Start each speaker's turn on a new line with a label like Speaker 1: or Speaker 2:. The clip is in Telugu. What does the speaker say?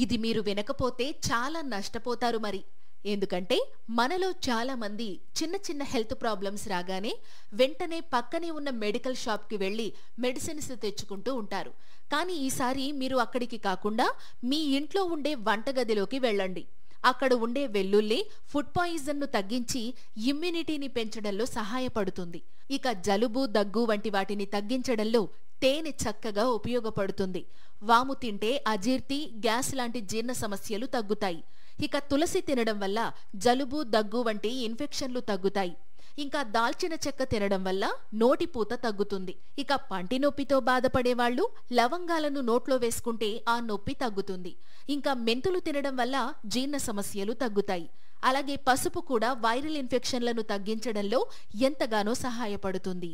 Speaker 1: ఇది మీరు వినకపోతే చాలా నష్టపోతారు మరి. ఎందుకంటే మనలో చాలా మంది చిన్న చిన్న హెల్త్ ప్రాబ్లమ్స్ రాగానే వెంటనే పక్కనే ఉన్న మెడికల్ షాప్కి వెళ్ళి మెడిసిన్స్ తెచ్చుకుంటూ ఉంటారు. కానీ ఈసారి మీరు అక్కడికి కాకుండా మీ ఇంట్లో ఉండే వంటగదిలోకి వెళ్ళండి. అక్కడ ఉండే వెల్లుల్లి ఫుడ్ పాయిజన్ను తగ్గించి ఇమ్యూనిటీని పెంచడంలో సహాయపడుతుంది. ఇక జలుబు దగ్గు వంటి వాటిని తగ్గించడంలో తేనె చక్కగా ఉపయోగపడుతుంది. వాము తింటే అజీర్తి, గ్యాస్ లాంటి జీర్ణ సమస్యలు తగ్గుతాయి. ఇక తులసి తినడం వల్ల జలుబు దగ్గు వంటి ఇన్ఫెక్షన్లు తగ్గుతాయి. ఇంకా దాల్చిన చెక్క తినడం వల్ల నోటిపూత తగ్గుతుంది. ఇక పంటి నొప్పితో బాధపడేవాళ్లు లవంగాలను నోట్లో వేసుకుంటే ఆ నొప్పి తగ్గుతుంది. ఇంకా మెంతులు తినడం వల్ల జీర్ణ సమస్యలు తగ్గుతాయి. అలాగే పసుపు కూడా వైరల్ ఇన్ఫెక్షన్లను తగ్గించడంలో ఎంతగానో సహాయపడుతుంది.